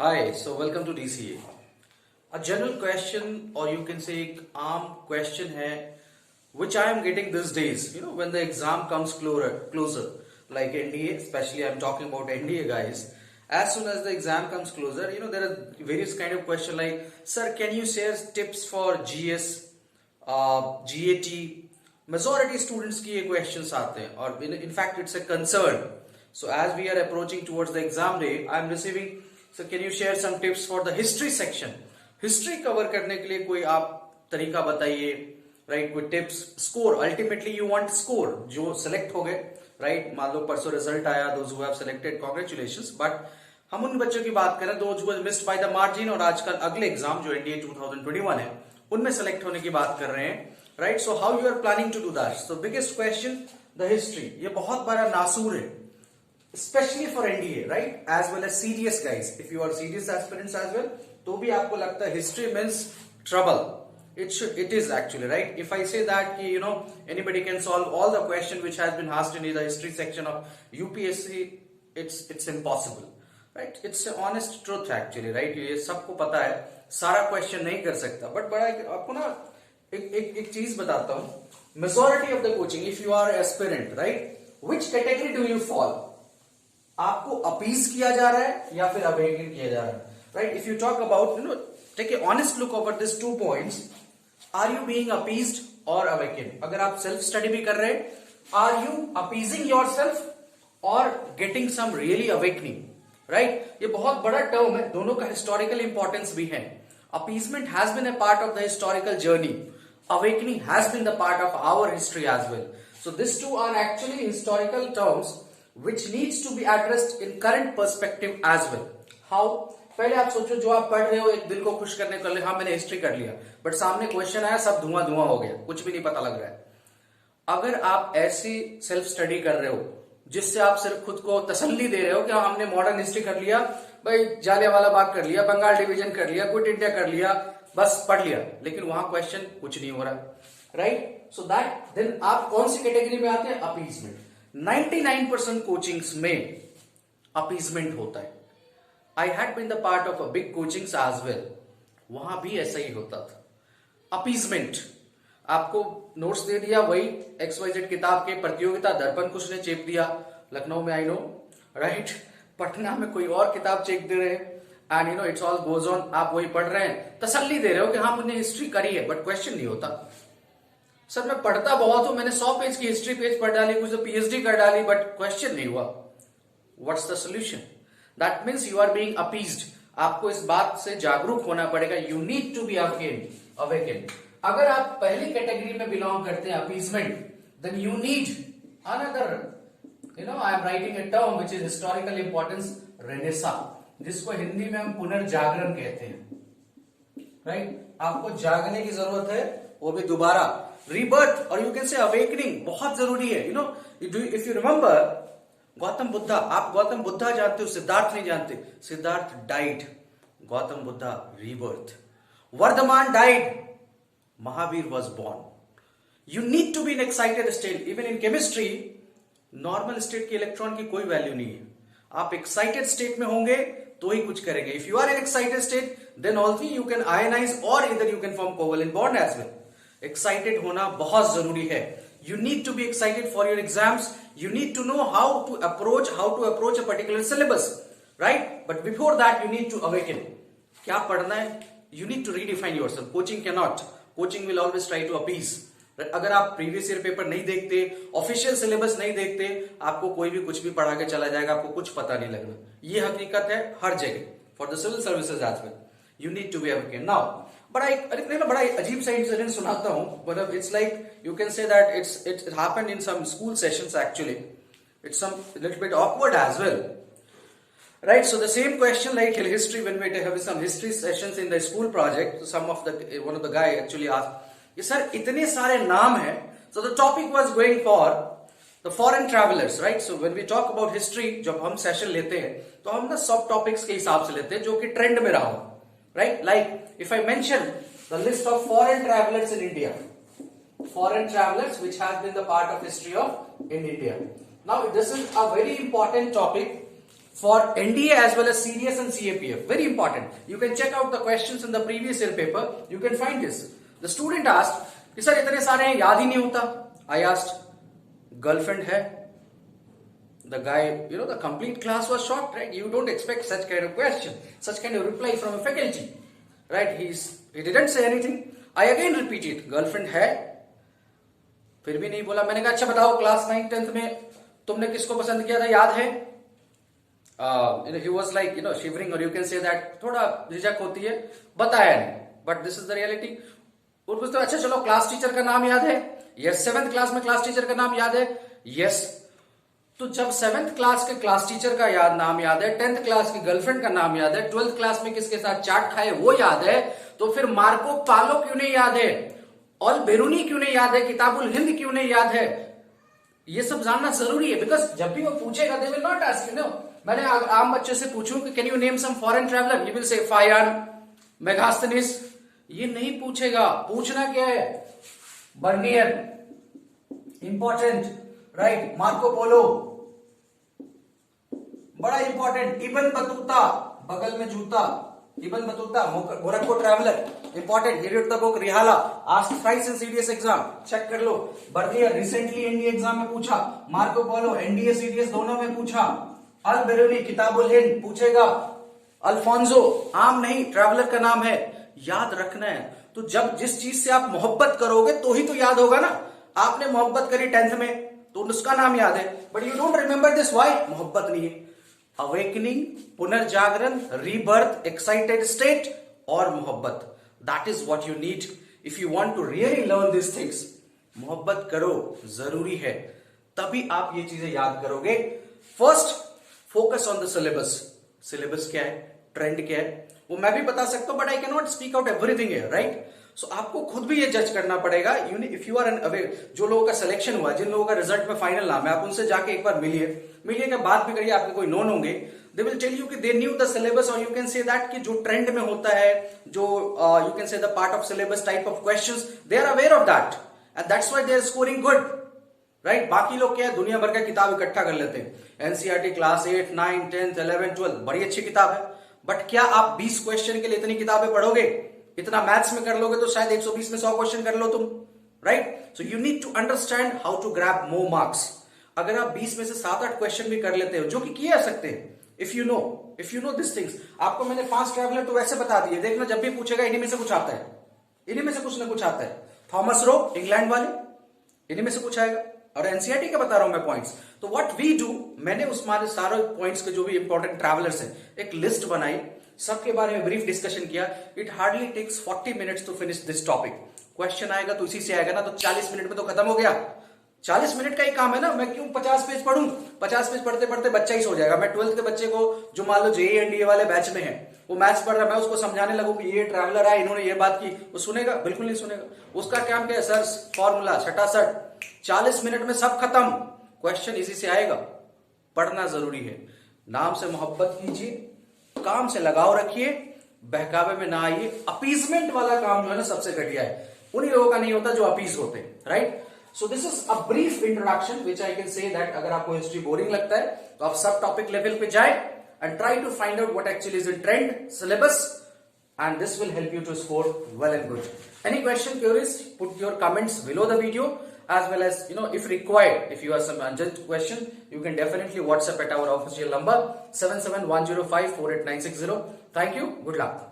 Hi, so welcome to DCA. A general question, or you can say एक आम question है, which I am getting these days. When the exam comes closer, like NDA, especially I'm talking about NDA guys. As soon as the exam comes closer, there are various kind of question like, sir, can you share tips for GS, GAT? Majority students की ये questions आते हैं, और in fact it's a concern. So as we are approaching towards the exam day, I am receiving. So can you share some tips for the history section? History cover करने के लिए कोई आप तरीका बताइए, राइट? कोई tips, score, ultimately you want score, जो select हो गए, राइट? मान लो परसों रिजल्ट आया, those who have selected, congratulations, but हम उन बच्चों की बात करें those who have missed by the margin, और आजकल अगले एग्जाम जो एनडीए 2021 है उनमें सेलेक्ट होने की बात कर रहे हैं, right? So how you are planning to do that? So biggest question, the history, ये बहुत बड़ा नासूर है, especially for NDA, right? As well as CDS guys. If you are CDS aspirants as well, तो भी आपको लगता है history means trouble. It is actually, right? If I say that anybody can solve all the question which has been asked in the history section of UPSC, it's impossible, right? It's an honest truth actually, right? ये सबको पता है, सारा question नहीं कर सकता, but बड़ा आपको ना एक चीज बताता हूँ. Majority of the coaching, if you are aspirant, right? Which category do you fall? आपको अपीज किया जा रहा है या फिर अवेकन किया जा रहा है, right? If you talk about take a honest look over this 2 points. Are you being appeased और अवेकन? अगर आप सेल्फ स्टडी भी कर रहे हैं, आर यू अपीजिंग योरसेल्फ और getting some really awakening, right? ये बहुत बड़ा टर्म है, दोनों का हिस्टोरिकल इंपॉर्टेंस भी है. Appeasement has been a part of the historical journey, awakening has been the part of our history as well. So this two are actually historical terms which needs to be addressed in current perspective as well. How? पहले आप सोचो, जो आप पढ़ रहे हो एक दिल को खुश करने के लिए, हाँ मैंने हिस्ट्री कर लिया, बट सामने क्वेश्चन आया, सब धुआं धुआं हो गया, कुछ भी नहीं पता लग रहा है. अगर आप ऐसी सेल्फ स्टडी कर रहे हो जिससे आप सिर्फ खुद को तसल्ली दे रहे हो कि हमने मॉडर्न हिस्ट्री कर लिया, भाई जालियांवाला बाग कर लिया, बंगाल डिवीजन कर लिया, क्विट इंडिया कर लिया, बस पढ़ लिया, लेकिन वहां क्वेश्चन कुछ नहीं हो रहा, राइट? सो दैट देन आप कौन सी कैटेगरी में आते हैं? अपीजमेंट. 99% कोचिंग्स में अपीजमेंट होता है. I had been the part of a big coachings as well, वहां भी ऐसा ही होता था. अपीजमेंट, आपको नोट्स दे दिया, वही XYZ किताब के प्रतियोगिता दर्पण कुछ ने चेप दिया, लखनऊ में, आई नो, राइट? पटना में कोई और किताब चेप दे रहे हैं, and it's all goes on. आप वही पढ़ रहे हैं, तसल्ली दे रहे हो कि हाँ मुझे हिस्ट्री करी है, बट क्वेश्चन नहीं होता. सर मैं पढ़ता बहुत हूं, मैंने 100 पेज की हिस्ट्री पेज पढ़ डाली, कुछ तो PhD कर डाली, बट क्वेश्चन नहीं हुआ. What's the solution? That means you are being appeased. आपको इस बात से जागरूक होना पड़ेगा. You need to be awaken. अगर आप पहली कैटेगरी में बिलोंग करते हैं, appeasement, then you need another, I am writing a term which is historical importance, renaissance, जिसको हिंदी में हम पुनर्जागरण कहते हैं, राइट? आपको जागने की जरूरत है, वो भी दोबारा. rebirth, और यू कैन से अवेकनिंग बहुत जरूरी है. If you remember Gautam Buddha, आप गौतम बुद्धा जानते हो, सिद्धार्थ नहीं जानते. Siddharth died, Gautam Buddha rebirth. Vardhaman died, Mahavir was born. You need to be in excited state. Even in chemistry normal state के इलेक्ट्रॉन की कोई वैल्यू नहीं है. आप एक्साइटेड स्टेट में होंगे तो ही कुछ करेंगे. If you are in excited state, then also you can ionise, और इधर you can form covalent bond as well. Excited होना बहुत जरूरी है. You need to be excited for your exams. You need to know how to approach a particular syllabus, right? But before that you need to awaken. क्या पढ़ना है? You need to redefine yourself. Coaching can not, coaching will always try to appease. अगर आप previous year paper नहीं देखते, official syllabus नहीं देखते, आपको कोई भी कुछ भी पढ़ा के चला जाएगा, आपको कुछ पता नहीं लगना. ये हकीकत है हर जगह, for the civil services as well. You need to be awaken. Now बड़ा अजीब सा इंसिडेंट सुनाता हूं, मतलब it's like you can say that it happened in some school sessions actually. It's some little bit awkward as well, right? So the same question like in history, when we have some history sessions in the school project, one of the guy actually asked, yes sir, इतने सारे नाम हैं. So the topic was going for the foreign travelers, right? So when we talk about history, जब हम session लेते हैं तो हम ना सब टॉपिक्स के हिसाब से लेते हैं जो कि ट्रेंड में रहा हो, right? Like if I mention the list of foreign travelers in India, foreign travelers which has been the part of history of in India. Now this is a very important topic. for NDA as well as CDS and CAPF. Very important. You can check out the questions in the previous year paper. You can find this. The student asked, कि sir इतने सारे हैं याद ही नहीं होता. I asked, girlfriend है? The guy, the complete class was shocked, right? You don't expect such kind of question, such kind of reply from a faculty, right? He didn't say anything. I again repeated, girlfriend है? फिर भी नहीं बोला. मैंने कहा अच्छा बताओ class 9th 10th में तुमने किसको पसंद किया था, याद है? He was like shivering, or you can say that थोड़ा झिझक होती है, बताया नहीं. But this is the reality. और पूछते अच्छा चलो क्लास टीचर का नाम याद है? यस. 7th क्लास में क्लास टीचर का नाम याद है? यस. तो जब 7th क्लास के क्लास टीचर का नाम याद है, 10th क्लास की गर्लफ्रेंड का नाम याद है, 12th क्लास में किसके साथ चाट खाए वो याद है, तो फिर मार्को पालो क्यों नहीं याद है, ऑल बेरूनी क्यों नहीं याद है, किताबुल हिंद क्यों नहीं याद है? ये सब जानना जरूरी है. बिकॉज जब भी वो पूछेगा दे विल नॉट आस्क मैंने आम बच्चे से पूछूं कि can you name some foreign traveller, you will say Faxian, Megasthenes. ये नहीं पूछेगा. पूछना क्या है? Bernier, important, right? Marco Polo बड़ा इंपॉर्टेंट. इबन बतूता, बगल में जूता, Ibn Battuta, Morocco traveller, important. Read the book Rihla, asked thrice in CDS exam, check कर लो. बर्नियर रिसेंटली एनडीए एग्जाम में पूछा. मार्को पोलो एनडीए सीडीएस दोनों में पूछा. अल बेरूनी किताबुल हिंद पूछेगा. अल्फोंसो आम नहीं, ट्रैवलर का नाम है. याद रखना है. तो जब जिस चीज से आप मोहब्बत करोगे तो ही तो याद होगा ना. आपने मोहब्बत करी 10th में तो उसका नाम याद है, but you don't remember this. Why? मोहब्बत नहीं है. अवेकनिंग, पुनर्जागरण, रीबर्थ, एक्साइटेड स्टेट और मोहब्बत, that is what you need if you want to really learn this things. मोहब्बत करो, जरूरी है, तभी आप ये चीजें याद करोगे. First focus on the syllabus. Syllabus क्या है, ट्रेंड क्या है, वो मैं भी बता सकता हूं, but I can not speak out everything है, राइट? सो आपको खुद भी ये जज करना पड़ेगा. If you are unaware, जो लोगों का सिलेक्शन हुआ, जिन लोगों का रिजल्ट में फाइनल नाम है, आप उनसे जाके एक बार मिलिए के बात भी करिए. आपके कोई नोन होंगे, दे विल टेल यू कि दे न्यू द सिलेबस, और यू कैन से दैट कि जो ट्रेंड में होता है, जो you can say the part of syllabus type of questions, they are aware of that and that's why they are scoring good, right? बाकी लोग क्या है, दुनिया भर का किताब इकट्ठा कर लेते हैं. एनसीईआरटी क्लास 8 9 10 11 12 बड़ी अच्छी किताब है, बट क्या आप 20 क्वेश्चन के लिए इतनी किताबें पढ़ोगे? इतना मैथ्स में कर लोगे तो शायद 120 में 100 क्वेश्चन कर लो तुम, right? So you need to understand how to grab more marks. अगर आप 20 में से 7-8 क्वेश्चन भी कर लेते हो, जो कि किए जा सकते हैं, if you know this things. आपको मैंने 5 ट्रैवलर तो वैसे बता दिए, देखना जब भी पूछेगा इन्हीं में से कुछ आता है, इन्हीं में से कुछ ना कुछ आता है. थॉमस रो इंग्लैंड वाले, इन्हीं में से कुछ आएगा. और एनसीईआरटी का बता रहा हूं मैं पॉइंट्स. तो व्हाट वी डू, मैंने उसमें सारे पॉइंट्स के जो भी इंपॉर्टेंट ट्रैवलर्स हैं, एक लिस्ट बनाई, सबके बारे में ब्रीफ डिस्कशन किया. It hardly takes 40 minutes to finish this topic. Question आएगा तो इसी से आएगा ना, तो 40 मिनट में तो खत्म हो गया. 40 मिनट का ही काम है ना. मैं क्यों 50 पेज पढ़ूं? 50 पेज पढ़ते पढ़ते बच्चा ही सो जाएगा. मैं 12th के बच्चे को, जो मान लो जेईई एनडीए वाले बैच में है, वो मैथ्स पढ़ रहा है, मैं उसको समझाने लगूं कि ये ट्रैवलर है, इन्होंने ये बात की, वो सुनेगा? बिल्कुल नहीं सुनेगा. उसका काम क्या है? सर फॉर्मूला छटासट, 40 मिनट में सब खत्म. क्वेश्चन इसी से आएगा. पढ़ना जरूरी है. नाम से मोहब्बत कीजिए, काम से लगाव रखिए, बहकावे में ना आइए. अपीजमेंट वाला काम जो है ना, सबसे घटिया है. उन्हीं लोगों का नहीं होता जो अपीज होते हैं, right? So this is a brief introduction which I can say that अगर आपको हिस्ट्री बोरिंग लगता है तो आप सब टॉपिक लेवल पे जाए and try to find out what actually is in trend, syllabus, and this will help you to score well and good. Any question, queries, put your comments below the video, as well as if required, if you have some urgent question, you can definitely WhatsApp at our official number 7710548960. Thank you. Good luck.